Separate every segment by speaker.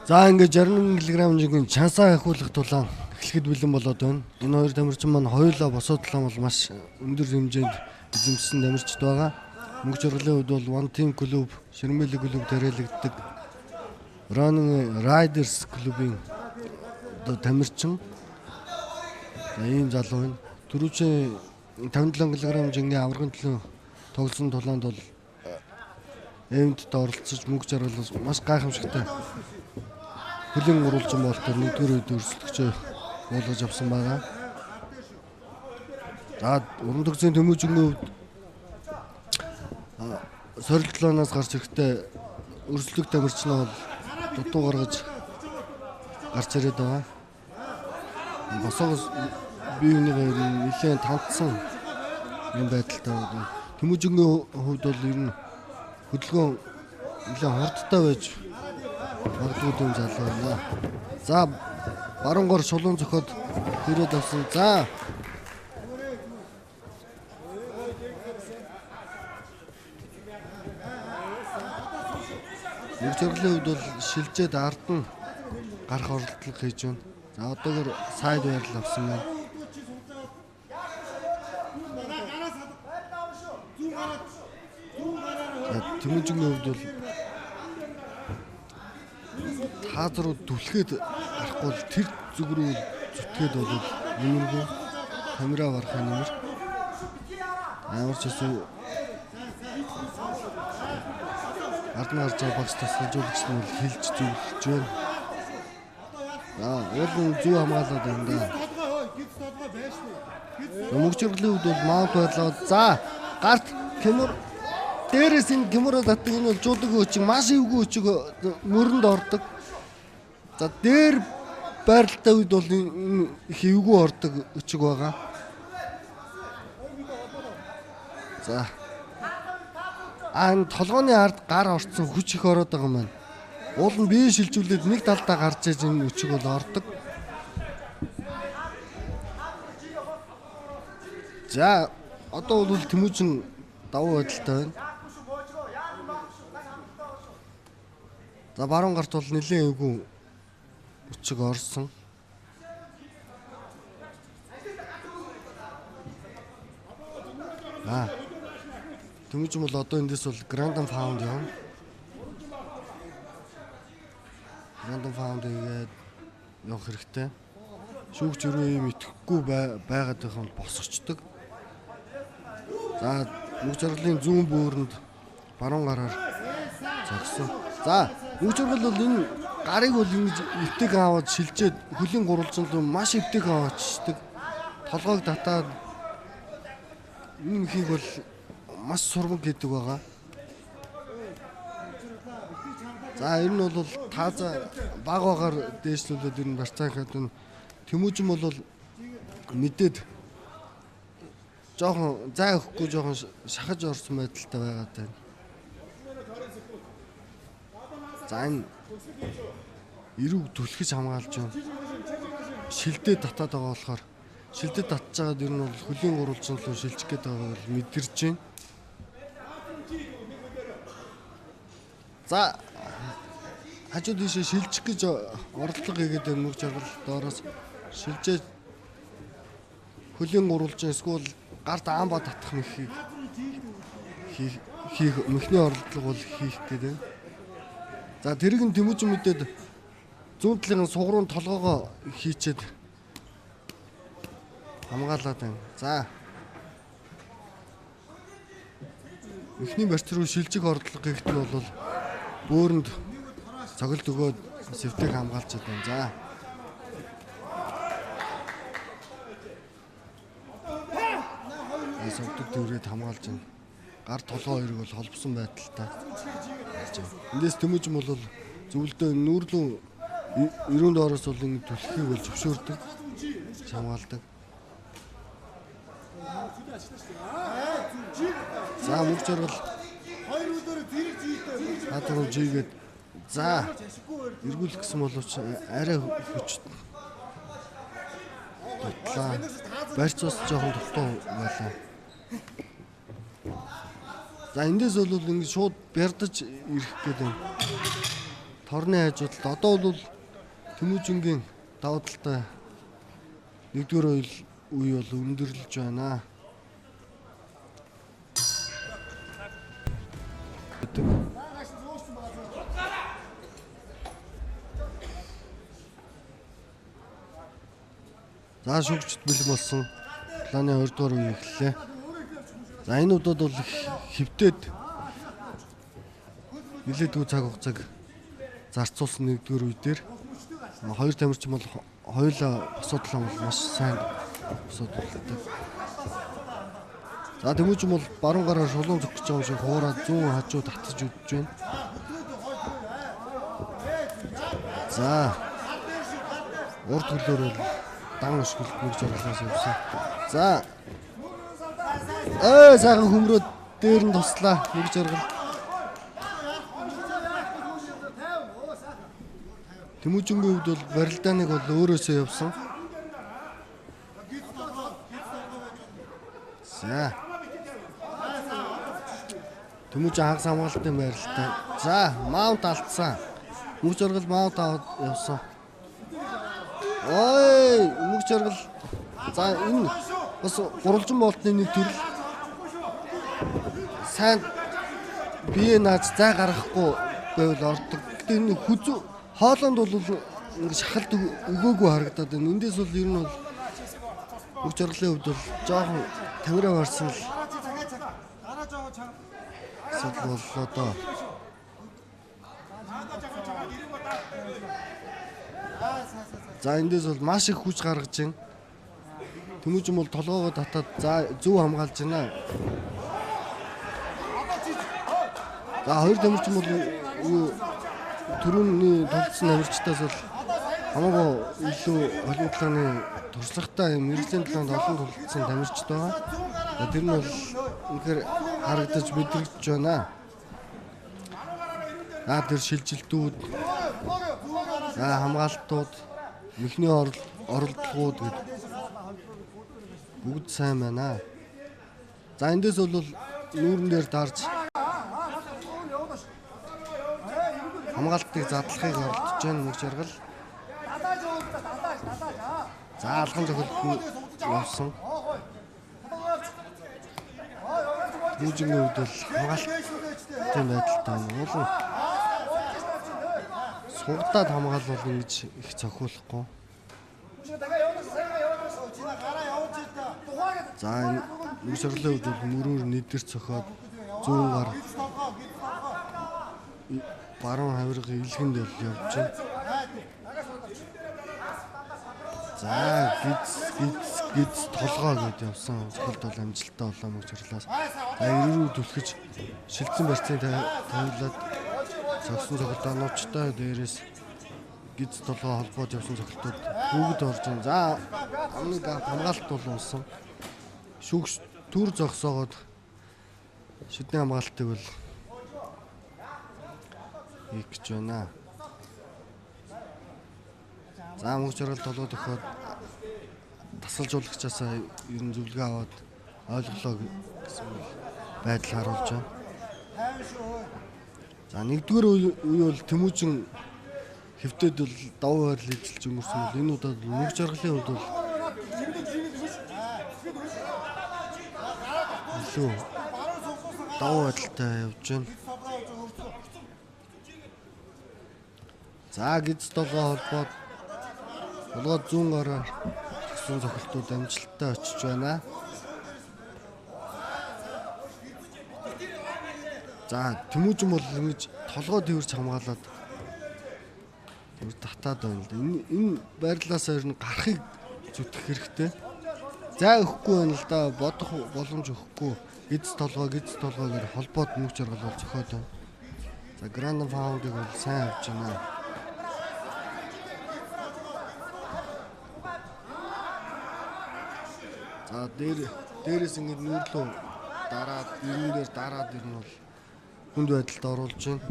Speaker 1: За ингээд 61 кг-ийн чансаа ахиулах тулаан эхлэхэд бэлэн болоод байна. Энэ хоёр тамирчин маань хоёулаа босоо тулаан бол маш өндөр хэмжээнд эзэмшсэн тамирчид байгаа. Мөнгө жаргалын хувьд бол One Team клуб, Ширмэли клуб тариалагддаг Running Riders клубын тамирчин. За ийм залуу байна. Түрүүчийн 57 кг-ийн аваргын төлөө тоглосон тулаанд бол эвэнтэд оролцож мөнгө жаргал маш гайхамшигтай хөлийн гурвалжин болтоор нэгдүгээр үед өрсөлдөгчөө болгож авсан байгаа. За уран төгсгийн төмөөжгийн хувьд сорилтлоноос гарч ирэхдээ өрсөлдөх тамирчин бол дутуу гаргаж гарч ирээд байгаа. Босоогоос бие биенийгээ нэлээд тавцсан юм байдалтай байна. Төмөөжгийн хувьд бол ер нь хөдөлгөөн нэлээд хурдтай байж магадгүй юм залуу байна. За баруун гор шулуун зөхөд хүрээд авсан. За нэг зөвлөлийн хувьд бол шилжээд ард нь гарах оролдлого хийж байна. За одоогор сайд байрал авсан байна. Төмөжгийн хувьд бол таад руу түлхээд гарахгүй л тэр зүг рүү зүтгээд бол нэмэргүй камера барахаа нэмэр амар ч гэсэн ард нь гарч байгаа багш тасалжуулагч нь хэлж зөвлөж байна. За уулын зүү хамгаалаад байна да. Мөнгө жаргалын хувьд бол маунт байлаа. За гарт кемер дээрээс энэ кемероо татдаг энэ бол жуудаг өчиг маш эвгүй өчиг мөрөнд ордог. За дээр байралтай үед бол их эвгүй ордог өчиг байгаа. За толгойн ард гар орцсон хүч их ороод байгаа юм байна. Уул нь бие шилжүүлээд нэг талдаа гарч иж энэ өчиг бол ордог. За одоо бол Тэмүүжин давуу байдалтай байна. За баруун гарт бол нэлийн эвгүй өчиг орсон. Тэмүүжин бол одоо эндээс бол Grand Pound явна. Grand Pound гээд явах хэрэгтэй. Шүүгч өрөө юм итгэхгүй байгаад байх юм босгочдөг. За мөнгө жаргалын зүүн бөөрөнд баруун гараар загсан. За мөнгө жаргал бол энэ гарыг бол ингэж эвтэг аваад шилжээд хөлийн гурвалжин руу маш эвтэг аваачдаг. Толгойг татаад энэ мөхийг бол маш сурмаг гэдэг байгаа. За ер нь бол тааза баг багаар дээшлүүлээд ер нь барцаахад нь Тэмүүжин бол мэдээд жоохон зай өгөхгүй жоохон шахаж орсон байдалтай байгаад байна. За энэ эрүүг түлхэж хамгаалж байна. Шилдээ татаад байгаа болохоор шилдээ татж байгаад ер нь бол хөлийн гурвалжин руу шилжих гээд байгааг бол мэдэрч байна. За хажууд ийшээ шилжих гэж оролдлого хийгээд мөнгө жаргал доороос шилжээд хөлийн гурвалжин эсвэл гарт аамба татах мөхийг хийх мөхний оролдлого бол хийх гэдэг. За тэрийг нь Тэмүүжин мэдээд зүүн талын сугруунд толгоогоо хийчээд хамгаалаад байна. За эхний барьц руу шилжих оролдлого хийхэд нь бол бөөрөнд цогт өгөөд сэвтэг хамгаалж байна. За сувдаг дүүрээд хамгаалж байна. Гар толгой хоёрыг бол холбосон байдалтай. Эндээс Тэмүүжин бол зөвлөдөө нүүрлэн ерөөнд ороос бол ингэ түлхийг бол зөвшөөрдөг, хамгаалдаг. За мөнгө жаргал хатуу жигээд за эргүүлэх гэсэн боловч арай хүч тутлаа. Барьц бас жоохон дутуу байлаа. За эндээс бол ингэ шууд бярдаж ирэх гээд байна. Торны хажуудалд одоо бол Тэмүүжингийн давуу талтай 1-р үе бол өндөрлөж байна. За шүгчд бэлэн болсон. Планы 2-р үе эхэллээ. За энэ удаад бол хөвтөд нэлээдгүй цаг хугацааг зарцуулсан 1-р үе дээр хоёр тамирчин бол хоёулаа босоодлоо бол маш сайн босоодлоо. За Тэмүүжин бол баруун гараар шулуун зогсож байгаа юм шиг хуураад зүүн хажуу татж үдж байна. За урд төлөөр бол дан өшгөлт нэг жаглаас явсан. За сайхан хөмрөөд дээр нь туслаа нэг жаргал. Тэмүүжингийн хувьд бол барилдааныг бол өөрөөсөө явсан. За Тэмүүжин хагас хамгаалтын байралтай. За маунт алдсан. Мөг жаргал маунт аваад явсан. Ой, мөг жаргал. За энэ бас гурвалжин болтны нэг төрөл. Сайн бие нааж зай гаргахгүй байвал ордог. Гэтэ энэ хүзүү хоолонд бол ингэ шахалт өгөөгүй харагдаад байна. Эндээс бол ер нь бол мөг жаргалын хувьд бол жоохон тамираа барсан л боллоо доо. За эндээс бол маш их хүч гаргаж байна. Тэмүүжин бол толгоогоо татаад за зөв хамгаалж байна. За хоёр тамирчин бол түрүүний тулцсан тамирчтаас бол хамаагүй илүү олон талааны туршлагатай юм мэрэгжлийн талаанд олон тулцсан тамирчд байгаа. Тэр нь бол үнэхээр харагдаж мэдрэгдэж байна. Тэр шилжилтүүд, хамгаалтууд, мөхний оролдлогууд гэдэг бүгд сайн байна. За эндээс бол нүүрэн дээр дарж хамгаалтыг задлахыг оролдож байна нэг жаргал. За алган зохиолд явсан. Тэмүүжингийн хувьд бол хамгаалтын байдалтай байна. Сугдаад хамгаалвал ингэж их цохиулахгүй. За энэ нэг жаргалын хувьд бол мөрөөр нэдэр цохоод зүүн гар баруун хавиргын илгэнд бол явж байна. За гиз толгоо гэдээ явсан. Цохолт бол амжилттай болоо мөг жарлаас. За эрүүрүү түлхэж шилжсэн барьцыг тавиулаад зогсон цохолтоо нуучтай дээрээс гиз толгоо холбоод явсан цохолтууд бүгд орж байна. За нэг хамгаалт бол унсан. Шүүгч түр зогсоогоод шидний хамгаалтыг бол хийх гэж байна. За мөг жаргал толгой төхөөд тасалжуулагчаасаа ер нь зөвлөгөө аваад ойлголоо гэсэн байдал харуулж байна. За 1-р үе бол Тэмүүжин хэвтээд бол давуу байрлал эзэлж өнгөрсөн бол энэ удаад мөг жаргалын хувьд бол илүү давуу байдалтай явж байна. За гиз толгой холбоод зүүн гараар зогсон цохилтууд амжилттай очиж байна. За Тэмүүжин бол ингэж толгой тэрч хамгаалаад тэр татаад байна л да. Энэ байрлалаас ер нь гарахыг зүтгэх хэрэгтэй. За өгөхгүй байна л да. Бодох боломж өгөхгүй. Гиз толгой гэж холбоод мөг жаргал бол зохиод байна. За Гранд Фаундыг бол сайн авч байна. За дээрээс ингэ нүүрлөө дараад нүүрэн дээр дараад ирнэ бол хүнд байдалд оруулж байна.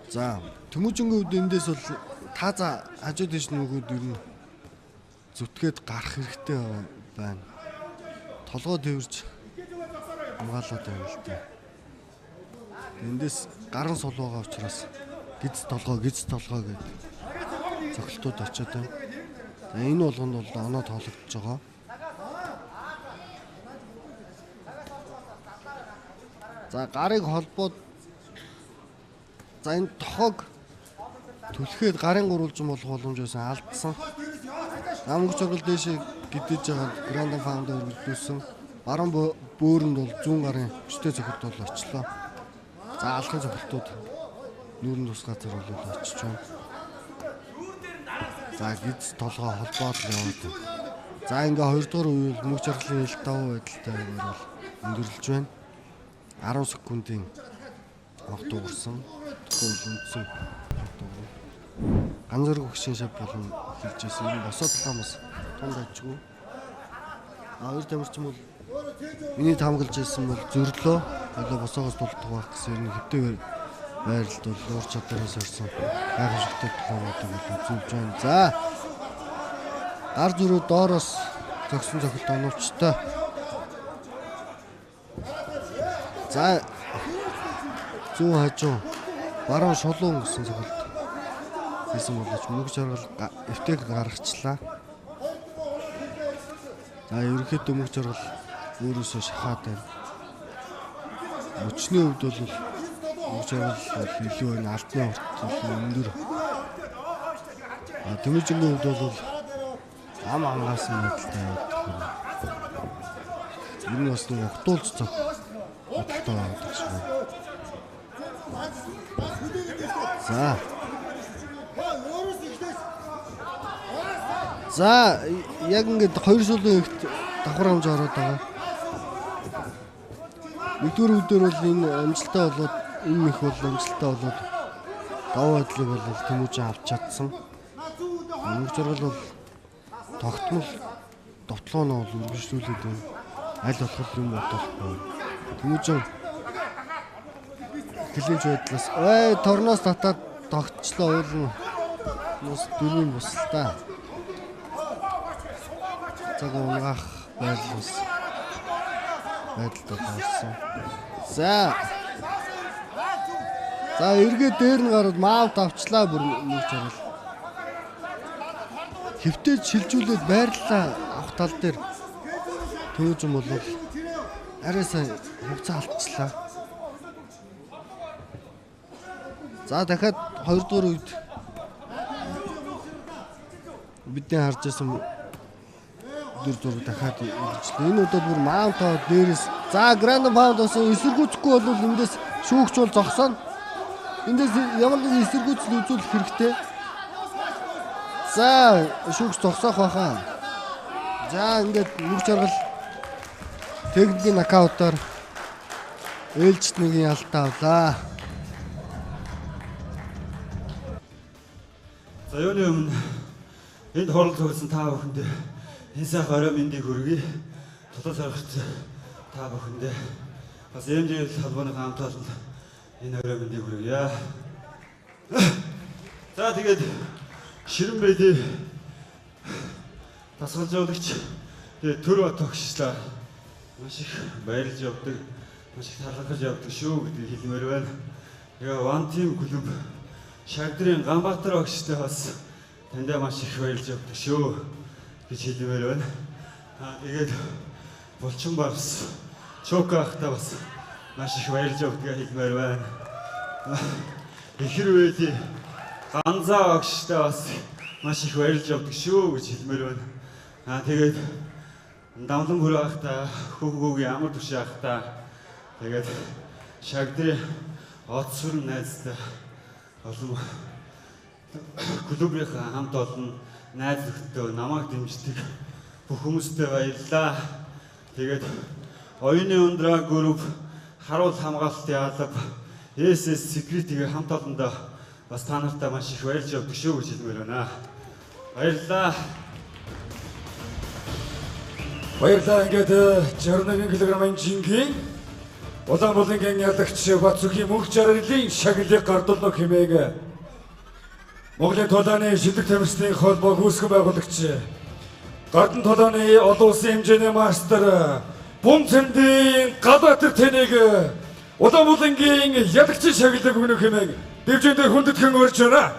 Speaker 1: За Тэмүүжингийн хувьд эндээс бол тааза хажууд дэш нүгүүд ер нь зүтгээд гарах хэрэгтэй байна. Толгой тэрж хамгаалаад байна л дээ. Эндээс гарын сул байгаа учраас гиз толгой гэдэг цогцолтууд очиод байна. Энэ болгонд бол оноо тоологдож байгаа. За гарыг холбоод за энэ тохог түлхээд гарын гурвалжин болох боломж байсан алдсан. Амгч оргол дээшээ гидэж байгаа Grand Founder өргөлдүүлсэн. Баруун бөөрөнд бол зүүн гарын өчтэй цохилт бол очлоо. За алхын цохилтууд нүүрэн тус газар бол очиж байна. За гиз толгой холбоод л яваад байна. За ингээ 2 дугаар үеийн мөнгө жаргалын ил давуу байдалтай байгаар бол өндөрлөж байна. 10 секундын огт дуурсан. Тэгвэл үндсэн ганцэрэг хөшин шав болон хэлжсэн. Энэ босоод таамаас тунд ажгүй. Хоёр тамирчин бол миний таамаглаж ирсэн бол зөрлөө. Одоо босоогоос дулдах байх гэсэн юм хэвтэй байрлалд бол уур чадвараас орсон. Гайхамшигтай төлөвлөлт бол үзүүлж байна. За гар зүрөө доороос зогсон цохилт оновчтой. За зүүн хажуу баруун шулуун гэсэн цохилт хийсэн боловч мөнгө жаргал эвтэйг гаргачлаа. За ерөнхийдөө мөнгө жаргал өөрөөсөө шахаад байна. Өчний хувьд бол мөнгө жаргал илүү байна. Алдны хүртэл өндөр. Тэмээжний хувьд бол ам ангаасан байдалтай байдаг. Энэ бас нэг огтуулж цог бодолтой байдаг шиг байна. За яг ингээд 2 шулуун ихт давхар хамж ороод байгаа. Нэгдүгээр үдээр бол энэ амжилттай болоод энэ их бол амжилттай болоод даваа байдлыг бол Тэмүүжин авч чадсан. Мөнгө жаргал бол тогтмол довтлооно бол үргэлжлүүлээд байна. Аль болох юм бодохгүй. Тэмүүжин клинч байдлаас торноос татаад тогтчлоо уулна. Мус дөрвийн буслаа. Цаг унгаах байлаас байдалд орсон. За эргээ дээр нь гараад маавт авчлаа бүр нэг жаргал. Хэвтэж шилжүүлээд байрлалаа авах тал дээр Тэмүүжин бол арай сайн хувцас алдчихлаа. За дахиад 2 дугаар үед бидний харж байсан дөр зураг дахиад үргэлжлээ. Энэ удаад бүр маунтаа дээрээс за Grand Pound-оос эсэргүүцэхгүй бол эндээс шүүгч бол зогсооно. Эндээс ямар нэг эсэргүүцэл үзүүлэх хэрэгтэй. За шүүгч зогсоох байхаа. За ингээд мөнгө жаргал техникийн нокаутаар ээлжид нэгэн ялтаа авлаа.
Speaker 2: За юуны өмнө энд хоолой төгсөн та бүхэндээ энэ сайхан орой мэндийг хүргэе. Тулан саргагч та бүхэндээ бас MJ холбооны хамт олон энэ орой мэндийг хүргье. За тэгээд Ширэн Бэдий тасгалжуулагч тэгээд Төрбат тогшлаа. Маш их баярлж явдаг, маш их талархаж явдаг шүү гэдгийг хэлмээр байна. Тэгээ One Team клуб Шагдрын Ганбаатар огштой бас тандаа маш их баярлж явдаг шүү гэж хэлмээр байна. Тэгээд Булчин Барс Чока ахта бас маш их баярлж явдаг хэлмээр байна. Ихэр Бэдий Ганзаа огштой бас маш их баярлж явдаг шүү гэж хэлмээр байна. Тэгээд Дамлан бүр ахта хүүгүүгийн амар түши ахта тэгээд Шагдрын Отсүр найзтай олон клубийнхаа хамт олон найз нөхдөд намайг дэмждэг бүх хүмүүстээ баярлалаа. Тэгээд оюуны ундраа групп харуул хамгаалтын алба SS Security-ийн хамт олондоо бас та нартай маш их баярлж явдаг шүү гэж хэлмээр байна. Баярлалаа.
Speaker 3: Баярлалаа. Ингээд 61 кг-ын жингийн Улаанбуулангийн ялагч Бацүгийн мөнх жаргалын шагналыг гардуулна хэмээг Монголын тулааны шилдэг тамирчдын холбоо гүйцэтгэх байгуулагч Гадна толооны олон улсын хэмжээний мастер Бумцэндийн гадаатар тэнийг Улаанбуулангийн ялагч шагналыг өгнөх хэмээн дэвжээндээ хүндэтгэн өрж байна.